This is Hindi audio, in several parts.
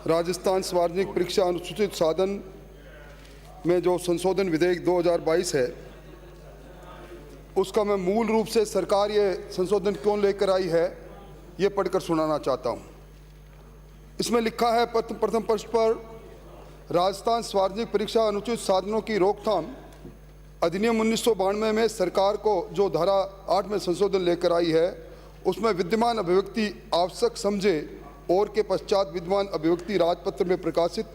राजस्थान सार्वजनिक परीक्षा अनुसूचित साधन में जो संशोधन विधेयक 2022 है, उसका मैं मूल रूप से सरकार ये संशोधन क्यों लेकर आई है ये पढ़कर सुनाना चाहता हूँ। इसमें लिखा है प्रथम पृष्ठ पर, राजस्थान सार्वजनिक परीक्षा अनुचित साधनों की रोकथाम अधिनियम 1992 में सरकार को जो धारा 8 में संशोधन लेकर आई है, उसमें विद्यमान अभिव्यक्ति आवश्यक समझे और के पश्चात विद्यमान अभिव्यक्ति राजपत्र में प्रकाशित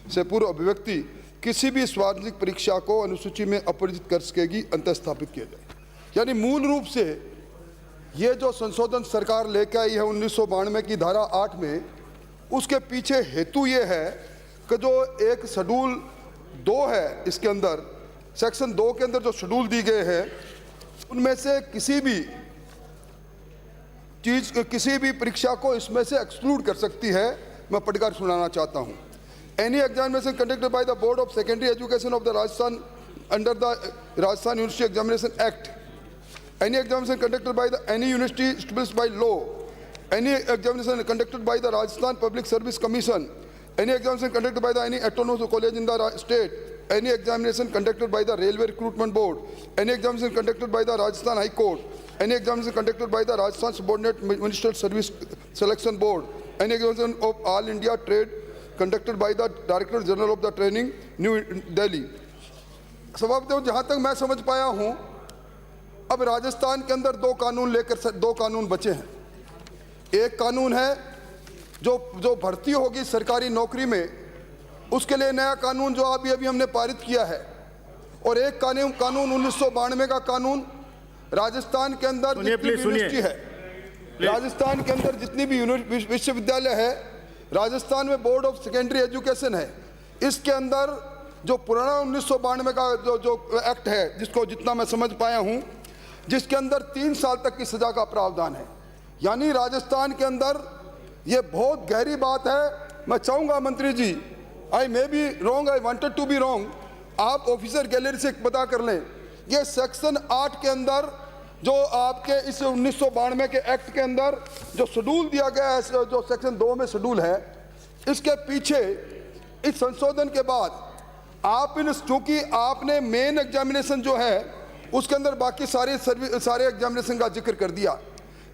से पूर्व अभिव्यक्ति किसी भी सार्वजनिक परीक्षा को अनुसूची में अपरिचित कर सकेगी, अंतर स्थापित किया जाए। यानी मूल रूप से ये जो संशोधन सरकार लेकर आई है 1992 की धारा 8 में, उसके पीछे हेतु ये है कि जो एक शेड्यूल 2 है, इसके अंदर सेक्शन 2 के अंदर जो शेड्यूल दी गए हैं, उनमें से किसी भी परीक्षा को इसमें से एक्सक्लूड कर सकती है। मैं पढ़कर सुनाना चाहता हूँ। Any examination conducted by the board of secondary education of the Rajasthan under the Rajasthan university examination act, any examination conducted by the any university established by law, any examination conducted by the Rajasthan public service commission, any examination conducted by the any autonomous college in the state, any examination conducted by the Railway Recruitment Board, any examination conducted by the Rajasthan High Court, any examination conducted by the Rajasthan Subordinate Ministerial Service Selection Board, any examination of All India Trade conducted by the Director General of the Training, New Delhi। स्वभावतः जहाँ तक मैं समझ पाया हूँ, अब राजस्थान के अंदर दो कानून बचे हैं। एक कानून है जो भर्ती होगी सरकारी नौकरी में, उसके लिए नया कानून जो अभी हमने पारित किया है, और एक कानून 1992 का कानून राजस्थान के अंदर जितनी भी यूनिवर्सिटी है, राजस्थान के अंदर जितनी भी विश्वविद्यालय है, राजस्थान में बोर्ड ऑफ सेकेंडरी एजुकेशन है, इसके अंदर जो पुराना 1992 का जो एक्ट है, जिसको जितना मैं समझ पाया हूँ, जिसके अंदर 3 साल तक की सजा का प्रावधान है। यानी राजस्थान के अंदर ये बहुत गहरी बात है। मैं चाहूँगा मंत्री जी, I may be wrong, I wanted to be wrong, आप ऑफिसर गैलरी से पता कर लें, ये सेक्शन 8 के अंदर जो आपके इस 1992 के एक्ट के अंदर जो शेड्यूल दिया गया है, जो सेक्शन 2 में शेड्यूल है, इसके पीछे इस संशोधन के बाद आप चूंकि आपने मेन एग्जामिनेशन जो है उसके अंदर बाकी सारे एग्जामिनेशन का जिक्र कर दिया,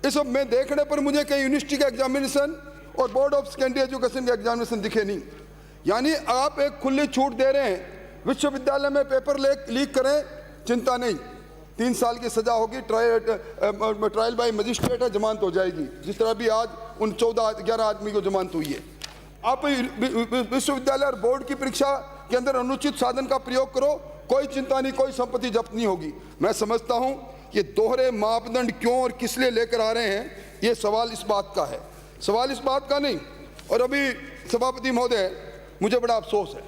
इस में देखने पर मुझे कहीं यूनिवर्सिटी का एग्जामिनेशन और बोर्ड ऑफ सेकेंडरी एजुकेशन का एग्जामिनेशन दिखे नहीं। यानी आप एक खुली छूट दे रहे हैं, विश्वविद्यालय में पेपर लीक करें, चिंता नहीं, 3 साल की सजा होगी, ट्रायल बाय मजिस्ट्रेट है, जमानत हो जाएगी, जिस तरह भी आज उन 11 आदमी को जमानत हुई है। आप विश्वविद्यालय और बोर्ड की परीक्षा के अंदर अनुचित साधन का प्रयोग करो, कोई चिंता नहीं, कोई संपत्ति जब्त नहीं होगी। मैं समझता हूं ये दोहरे मापदंड क्यों और किस लिए लेकर आ रहे हैं, ये सवाल इस बात का है, सवाल इस बात का नहीं। और अभी सभापति महोदय, मुझे बड़ा अफसोस है,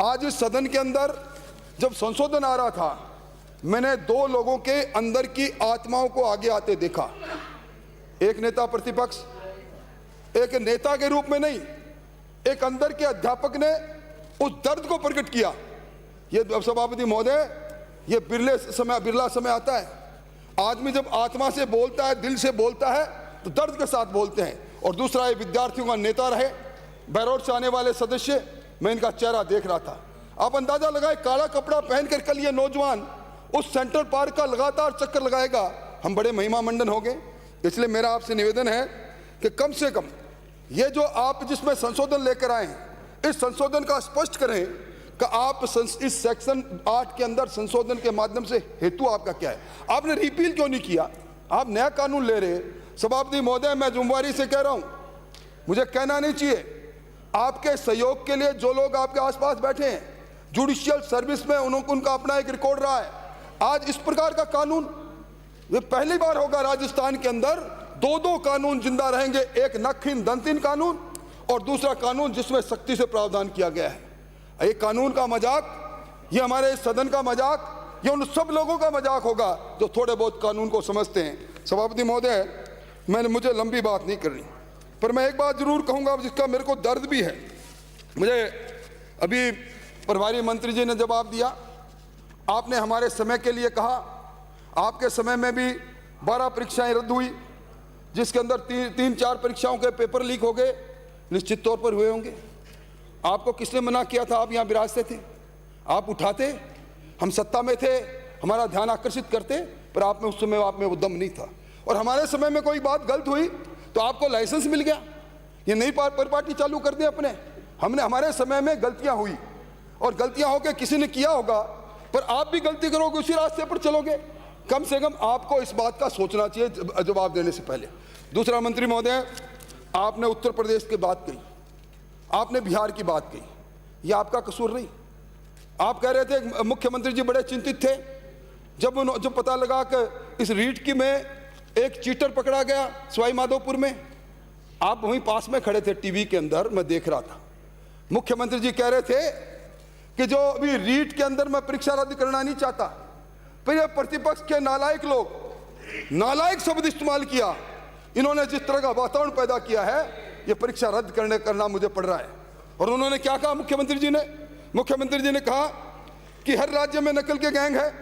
आज इस सदन के अंदर जब संशोधन आ रहा था, मैंने 2 लोगों के अंदर की आत्माओं को आगे आते देखा। एक नेता प्रतिपक्ष, एक नेता के रूप में नहीं, एक अंदर के अध्यापक ने उस दर्द को प्रकट किया। ये सभापति महोदय, ये बिरला समय आता है, आदमी जब आत्मा से बोलता है, दिल से बोलता है, तो दर्द के साथ बोलते हैं। और दूसरा, ये विद्यार्थियों का नेता रहे, बैरोड से आने वाले सदस्य, मैं इनका चेहरा देख रहा था। आप अंदाजा लगाए, काला कपड़ा पहनकर कल ये नौजवान उस सेंट्रल पार्क का लगातार चक्कर लगाएगा, हम बड़े महिमा मंडन हो गए। इसलिए मेरा आपसे निवेदन है कि कम से कम ये जो आप जिसमें संशोधन लेकर आए हैं, इस संशोधन का स्पष्ट करें कि आप इस सेक्शन 8 के अंदर संशोधन के माध्यम से हेतु आपका क्या है। आपने रिपील क्यों नहीं किया, आप नया कानून ले रहे। सभापति महोदय, मैं जिम्मेवारी से कह रहा हूं, मुझे कहना नहीं चाहिए, आपके सहयोग के लिए जो लोग आपके आसपास बैठे हैं, जुडिशियल सर्विस में उनका अपना एक रिकॉर्ड रहा है। आज इस प्रकार का कानून ये पहली बार होगा राजस्थान के अंदर, 2 कानून जिंदा रहेंगे, एक नखहीन दंतहीन कानून और दूसरा कानून जिसमें सख्ती से प्रावधान किया गया है। ये कानून का मजाक, ये हमारे सदन का मजाक, ये उन सब लोगों का मजाक होगा जो थोड़े बहुत कानून को समझते हैं। सभापति महोदय, मुझे लंबी बात नहीं करनी, पर मैं एक बात जरूर कहूंगा जिसका मेरे को दर्द भी है। मुझे अभी प्रभारी मंत्री जी ने जवाब दिया, आपने हमारे समय के लिए कहा, आपके समय में भी 12 परीक्षाएं रद्द हुई, जिसके अंदर 3-4 परीक्षाओं के पेपर लीक हो गए। निश्चित तौर पर हुए होंगे। आपको किसने मना किया था? आप यहाँ विराजते थे, आप उठाते, हम सत्ता में थे, हमारा ध्यान आकर्षित करते, पर आप में उस समय आप में वो दम नहीं था। और हमारे समय में कोई बात गलत हुई तो आपको लाइसेंस मिल गया, ये नई पार्टी चालू कर दी अपने। हमारे समय में गलतियां हुई और गलतियां होकर किसी ने किया होगा, पर आप भी गलती करोगे, उसी रास्ते पर चलोगे। कम से कम आपको इस बात का सोचना चाहिए जवाब देने से पहले। दूसरा, मंत्री महोदय, आपने उत्तर प्रदेश की बात कही, आपने बिहार की बात कही, ये आपका कसूर नहीं। आप कह रहे थे मुख्यमंत्री जी बड़े चिंतित थे जब पता लगा कि इस रीट की में एक चीटर पकड़ा गया सवाई माधोपुर में। आप वहीं पास में खड़े थे, टीवी के अंदर मैं देख रहा था। मुख्यमंत्री जी कह रहे थे कि जो अभी रीट के अंदर मैं परीक्षा रद्द करना नहीं चाहता, पर ये प्रतिपक्ष के नालायक लोग, नालायक शब्द इस्तेमाल किया, इन्होंने जिस तरह का वातावरण पैदा किया है, ये परीक्षा रद्द करना मुझे पड़ रहा है। और उन्होंने क्या कहा? मुख्यमंत्री जी ने कहा कि हर राज्य में नकल के गैंग है,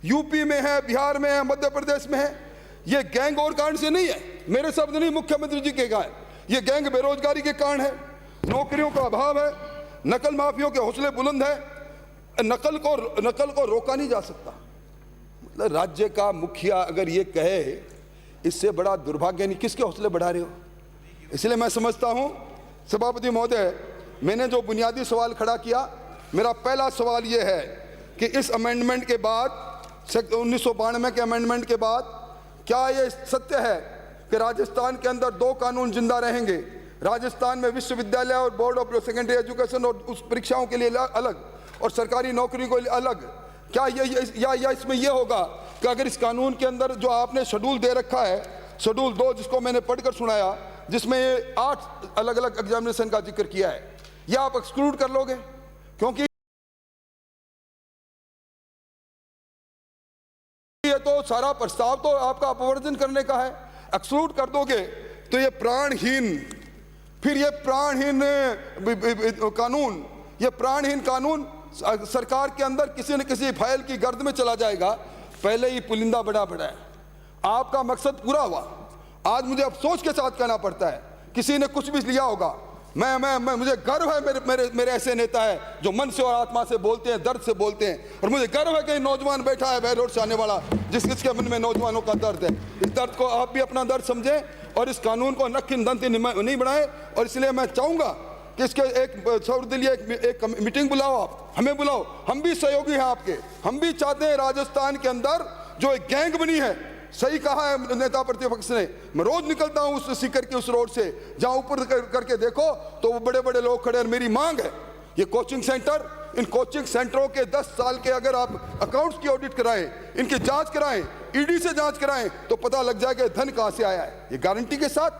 यूपी में है, बिहार में है, मध्य प्रदेश में है। ये गैंग और कारण से नहीं है, मेरे शब्द नहीं, मुख्यमंत्री जी के कहा है। ये गैंग बेरोजगारी के कारण है, नौकरियों का अभाव है, नकल माफियों के हौसले बुलंद है, नकल को रोका नहीं जा सकता। मतलब राज्य का मुखिया अगर ये कहे, इससे बड़ा दुर्भाग्य नहीं। किसके हौसले बढ़ा रहे हो? इसलिए मैं समझता हूं, सभापति महोदय, मैंने जो बुनियादी सवाल खड़ा किया, मेरा पहला सवाल ये है कि इस अमेंडमेंट के बाद, 1992 के अमेंडमेंट के बाद, क्या ये सत्य है कि राजस्थान के अंदर 2 कानून जिंदा रहेंगे? राजस्थान में विश्वविद्यालय और बोर्ड ऑफ सेकेंडरी एजुकेशन और उस परीक्षाओं के लिए अलग और सरकारी नौकरी को अलग। क्या या इसमें यह होगा कि अगर इस कानून के अंदर जो आपने शेड्यूल दे रखा है, शेड्यूल 2, जिसको मैंने पढ़कर सुनाया, जिसमें 8 अलग अलग एग्जामिनेशन का जिक्र किया है, यह आप एक्सक्लूड कर लोगे? क्योंकि ये तो सारा प्रस्ताव तो आपका अपवर्जन करने का है। एक्सक्लूड कर दोगे तो ये प्राणहीन, फिर ये प्राणहीन कानून सरकार के अंदर किसी न किसी फाइल की गर्द में चला जाएगा। पहले ही पुलिंदा बड़ा है, आपका मकसद पूरा हुआ। आज मुझे अफसोस के साथ कहना पड़ता है, किसी ने कुछ भी लिया होगा, मुझे गर्व है मेरे ऐसे नेता है जो मन से और आत्मा से बोलते हैं, दर्द से बोलते हैं। और मुझे गर्व है कि नौजवान बैठा है बैरोड से आने वाला, जिसके मन में नौजवानों का दर्द है। इस दर्द को आप भी अपना दर्द समझें और इस कानून को नक्किन दंती नहीं बढ़ाएं। और इसलिए मैं चाहूंगा कि इसके एक सर्वदलीय एक मीटिंग बुलाओ, आप हमें बुलाओ, हम भी सहयोगी हैं आपके। हम भी चाहते हैं राजस्थान के अंदर जो एक गैंग बनी है, सही कहा है नेता प्रतिपक्ष ने, मैं रोज निकलता हूं उस सीकर की उस रोड से, जहां ऊपर करके देखो तो वो बड़े बड़े लोग खड़े हैं। मेरी मांग है ये कोचिंग सेंटर, इन कोचिंग सेंटरों के 10 साल के अगर आप अकाउंट्स की ऑडिट कराएं, इनकी जांच कराएं, ईडी से जांच कराएं, तो पता लग जाएगा धन कहां से आया है। ये गारंटी के साथ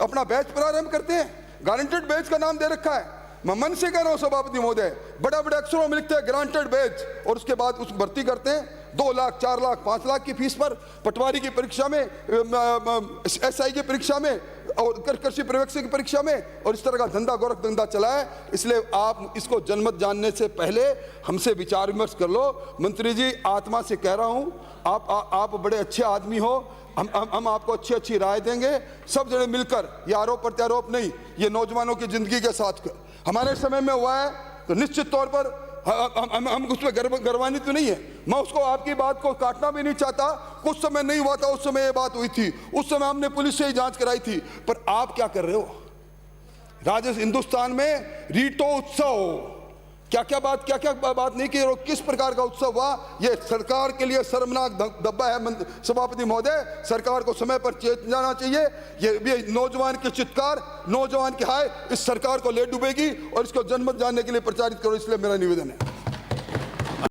अपना बैच प्रारंभ करते हैं, गारंटेड बैच का नाम दे रखा है। मैं मन से कह रहा हूं सभापति महोदय, बड़ा बड़े अक्षरों में लिखते हैं ग्रांटेड बैच, और उसके बाद उस भर्ती करते हैं 2 लाख 4 लाख 5 लाख की फीस पर, पटवारी की परीक्षा में, एसआई की परीक्षा में और कृषि पर्यवेक्षक की परीक्षा में, और इस तरह का धंधा गोरख धंधा चला है। इसलिए आप इसको जनमत जानने से पहले हमसे विचार विमर्श कर लो। मंत्री जी, आत्मा से कह रहा हूं, आप बड़े अच्छे आदमी हो, हम आपको अच्छी राय देंगे। सब जने मिलकर, ये आरोप प्रत्यारोप नहीं, ये नौजवानों की जिंदगी के साथ हमारे समय में हुआ है, तो निश्चित तौर पर हम उस पर गर्वान्वित तो नहीं है। मैं उसको, आपकी बात को काटना भी नहीं चाहता। कुछ समय नहीं हुआ था, उस समय ये बात हुई थी, उस समय हमने पुलिस से ही जांच कराई थी। पर आप क्या कर रहे हो? हिंदुस्तान में रीटो उत्सव, क्या बात नहीं की, और किस प्रकार का उत्सव हुआ, ये सरकार के लिए शर्मनाक धब्बा है। सभापति महोदय, सरकार को समय पर चेत जाना चाहिए। ये नौजवान के चित्कार, नौजवान की हाय इस सरकार को ले डूबेगी, और इसको जनमत जानने के लिए प्रचारित करो, इसलिए मेरा निवेदन है।